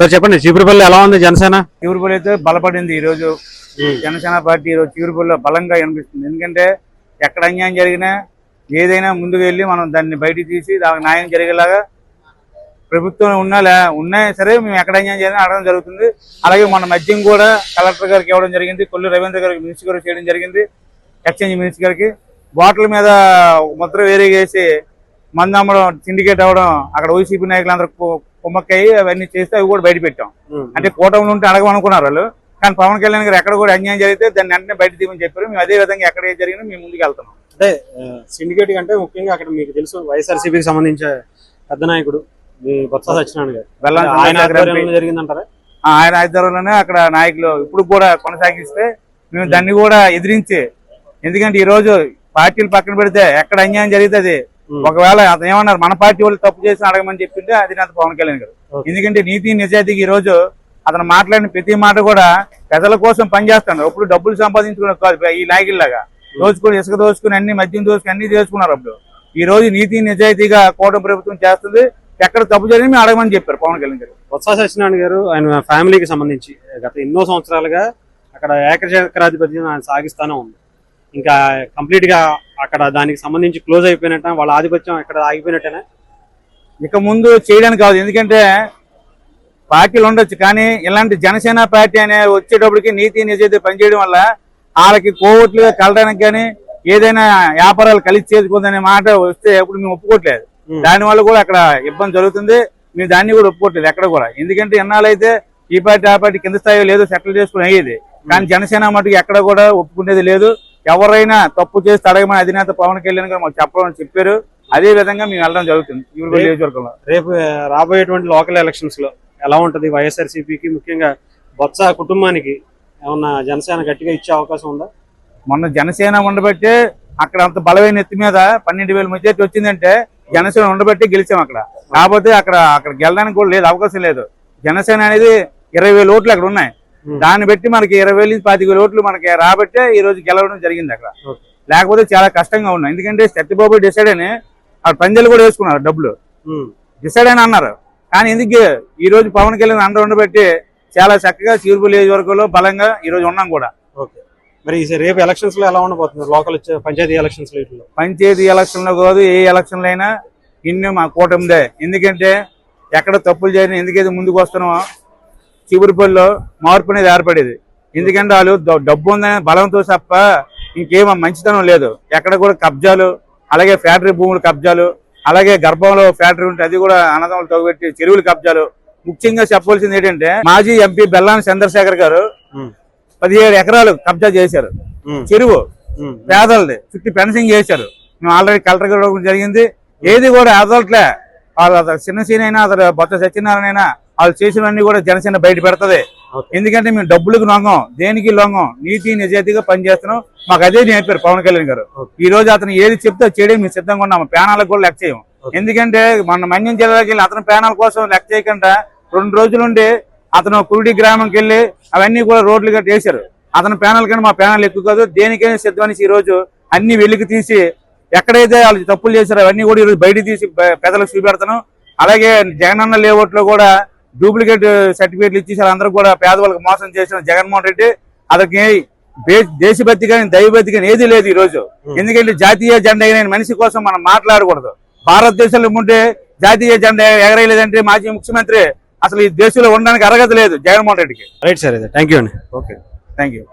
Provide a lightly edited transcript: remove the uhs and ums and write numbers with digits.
Sir చెప్పండి, చీపురుపల్లి ఎలా ఉంది జనసేన? చీపురుపల్లి అయితే బలపడింది ఈ రోజు. జనసేన పార్టీ ఈ రోజు చీపురుపల్లిలో బలంగా కనిపిస్తుంది. ఎందుకంటే ఎక్కడ అన్యాయం జరిగినా ఏదైనా ముందుకు వెళ్ళి మనం దాన్ని బయటికి తీసి దానికి న్యాయం జరిగేలాగా ప్రభుత్వం ఉన్నా సరే మేము ఎక్కడ అన్యాయం చేయాలని అడగడం జరుగుతుంది. అలాగే మన మద్యం కూడా కలెక్టర్ గారికి ఇవ్వడం జరిగింది, కొల్లు రవీంద్ర గారికి మినిస్టర్ గారికి చేయడం జరిగింది. ఎక్స్చేంజ్ మినిస్టర్ గారికి బాటిల్ మీద ముద్ర వేరే వేసి మందు అమ్మడం, సిండికేట్ అవ్వడం, అక్కడ వైసీపీ నాయకులందరూ కుమ్మక్కయ్యి అవన్నీ చేస్తే అవి కూడా బయట పెట్టాం. అంటే కూటమిలో ఉంటే అడగమనుకున్నారు వాళ్ళు. కానీ పవన్ కళ్యాణ్ గారు ఎక్కడ కూడా అన్యాయం జరిగితే దాన్ని వెంటనే బయట తీయమని చెప్పారు. మేము అదే విధంగా ఎక్కడ జరిగినా మేము ముందుకు వెళ్తున్నాం. అంటే సిండికేట్ అంటే ముఖ్యంగా అక్కడ మీకు తెలుసు వైఎస్ఆర్సీపీకి సంబంధించిన పెద్ద నాయకుడు బొత్స సత్యనారాయణ గారు, ఆయన జరిగిందంటారా? ఆయన ఆధ్వర్యంలోనే అక్కడ నాయకులు ఇప్పుడు కూడా కొనసాగిస్తే మేము దాన్ని కూడా ఎదిరించి, ఎందుకంటే ఈ రోజు పార్టీలు పక్కన పెడితే ఎక్కడ అన్యాయం జరుగుతుంది. ఒకవేళ అతను ఏమన్నారు, మన పార్టీ వాళ్ళు తప్పు చేసి అడగమని చెప్పింటే అది నాకు పవన్ కళ్యాణ్ గారు. ఎందుకంటే నీతి నిజాయితీకి ఈ రోజు అతను మాట్లాడిన ప్రతి మాట కూడా ప్రజల కోసం పనిచేస్తాడు. అప్పుడు డబ్బులు సంపాదించుకునే కాదు ఈ నాయకుల్లాగా దోచుకుని, ఇసుక దోచుకుని, అన్ని మద్యం దోచుకుని అన్ని చేసుకున్నారు. అప్పుడు ఈ రోజు నీతి నిజాయితీగా కూటమి ప్రభుత్వం చేస్తుంది. ఎక్కడ తప్పు జరిగింది మేము అడగమని చెప్పారు పవన్ కళ్యాణ్ గారు. బొత్స సత్యనారాయణ గారు ఆయన ఫ్యామిలీకి సంబంధించి గత ఎన్నో సంవత్సరాలుగా అక్కడ ఏకచక్రాధిపత్యం ఆయన సాగిస్తానే ఉంది. ఇంకా కంప్లీట్ గా అక్కడ దానికి సంబంధించి క్లోజ్ అయిపోయినట్ట, వాళ్ళ ఆధిపత్యం ఇక్కడ ఆగిపోయినట్టేనా? ఇక ముందు చేయడానికి కాదు. ఎందుకంటే పార్టీలు ఉండొచ్చు, కానీ ఇలాంటి జనసేన పార్టీ అనే వచ్చేటప్పటికి నీతి నిజాయితీ పనిచేయడం వల్ల వాళ్ళకి కోవట్లుగా కలడానికి కానీ ఏదైనా వ్యాపారాలు కలిసి చేసుకోదనే మాట వస్తే ఎప్పుడు మేము ఒప్పుకోవట్లేదు. దానివల్ల కూడా అక్కడ ఇబ్బంది జరుగుతుంది. మేము దాన్ని కూడా ఒప్పుకోవట్లేదు ఎక్కడ కూడా. ఎందుకంటే ఎన్నాళ్ళైతే ఈ పార్టీ ఆ పార్టీ కింద స్థాయిలో లేదో సెటిల్ చేసుకుని అయ్యేది. కానీ జనసేన మటుకు ఎక్కడ కూడా ఒప్పుకునేది లేదు. ఎవరైనా తప్పు చేస్తే అడగమని అధినేత పవన్ కళ్యాణ్ గారు మాకు చెప్పారు. అదే విధంగా మేము వెళ్ళడం జరుగుతుంది. నియోజకవర్గంలో రేపు రాబోయేటువంటి లోకల్ ఎలక్షన్స్ లో ఎలా ఉంటది వైఎస్ఆర్సీపీకి, ముఖ్యంగా బొత్స కుటుంబానికి ఏమన్నా జనసేన గట్టిగా ఇచ్చే అవకాశం ఉందా? మొన్న జనసేన ఉండబట్టే అక్కడ అంత బలమైన ఎత్తి మీద 12,000 మెజార్టీ వచ్చిందంటే జనసేన ఉండబట్టి గెలిచాం అక్కడ. కాకపోతే అక్కడ గెలడానికి కూడా లేదు, అవకాశం లేదు. జనసేన అనేది 20,000 ఓట్లు అక్కడ ఉన్నాయి. దాన్ని బట్టి మనకి 20,000 నుంచి 25,000 ఓట్లు మనకి రాబట్టే ఈ రోజు గెలవడం జరిగింది అక్కడ. లేకపోతే చాలా కష్టంగా ఉన్నాయి. ఎందుకంటే సత్యబాబు డిసైడ్ అని అక్కడ పంజాలు కూడా వేసుకున్నారు, డబ్బులు డిసైడ్ అని అన్నారు. కానీ ఎందుకు ఈ రోజు పవన్ కళ్యాణ్ అండ ఉండబట్టి చాలా చక్కగా చీరుపల్లి నియోజకవర్గంలో బలంగా ఈ రోజు ఉన్నాం కూడా. మరి రేపు ఎలక్షన్స్ లో ఎలా ఉండబోతుంది? లోకల్ పంచాయతీ ఎలక్షన్స్ లో, పంచాయతీ ఎలక్షన్ లో కాదు, ఏ ఎలక్షన్లో అయినా ఇన్ని మా కూటమిదే. ఎందుకంటే ఎక్కడ తప్పులు చేయని ఎందుకైతే ముందుకు వస్తున్నామో చీపురుపల్లిలో మార్పు అనేది ఏర్పడేది. ఎందుకంటే వాళ్ళు డబ్బు ఉందనే బలంతో తప్ప ఇంకేమో మంచితనం లేదు. ఎక్కడ కూడా కబ్జాలు, అలాగే ఫ్యాక్టరీ భూములు కబ్జాలు, అలాగే గర్భంలో ఫ్యాక్టరీ ఉంటే అది కూడా అన్నదమ్ములు తోగబెట్టి చెరువులు కబ్జాలు. ముఖ్యంగా చెప్పవలసింది ఏంటంటే మాజీ ఎంపీ బెల్లాని చంద్రశేఖర్ గారు 17 ఎకరాలు కబ్జా చేశారు. చెరువు పేదలది చుట్టూ ఫెన్సింగ్ చేశారు. మేము ఆల్రెడీ కలెక్టర్ గారు జరిగింది. ఏది కూడా అదలట్లే. వాళ్ళు చిన్న సీన్ అయినా అతను బొత్స సత్యనారాయణ అయినా వాళ్ళు చేసినవన్నీ కూడా జనసేన బయట పెడతది. ఎందుకంటే మేము డబ్బులకు లొంగం, దేనికి లొంగం, నీతి నిజాయితీగా పనిచేస్తున్నాం. మాకు అదే నేర్పారు పవన్ కళ్యాణ్ గారు. ఈ రోజు అతను ఏది చెప్తే చేయడం మేము సిద్ధంగా ఉన్నాము. ప్యానాలకు కూడా లెక్క చేయము. ఎందుకంటే మన మన్యం జిల్లాకి వెళ్ళి అతని ప్యానాల కోసం లెక్క చేయకుండా 2 రోజులుండి అతను కురుడి గ్రామంకి వెళ్ళి అవన్నీ కూడా రోడ్లు గట్టి వేశారు. అతని ప్యానల్ కన్నా మా ప్యానల్ ఎక్కువ కాదు, దేనికైనా సిద్ధమనేసి ఈ రోజు అన్ని వెలికి తీసి ఎక్కడైతే వాళ్ళు తప్పులు చేశారో అవన్నీ కూడా ఈరోజు బయట తీసి పెద్దలకు చూపెడతాను. అలాగే జగనన్న లేఅవుట్ లో కూడా డూప్లికేట్ సర్టిఫికేట్లు ఇచ్చేసారు. అందరూ కూడా పేదవాళ్ళకి మోసం చేసిన జగన్మోహన్ రెడ్డి అతనికి దేశభక్తి కానీ దైవభక్తి కానీ ఏది లేదు ఈ రోజు. ఎందుకంటే జాతీయ జెండా ఎగిరిన మనిషి కోసం మనం మాట్లాడకూడదు. భారతదేశంలో ఉంటే జాతీయ జెండా ఎగరేయలేదంటే మాజీ ముఖ్యమంత్రి అసలు ఈ దేశంలో ఉండడానికి అర్హత లేదు జగన్మోహన్ రెడ్డికి. రైట్ సార్, థ్యాంక్ యూ అండి. Okay, thank you.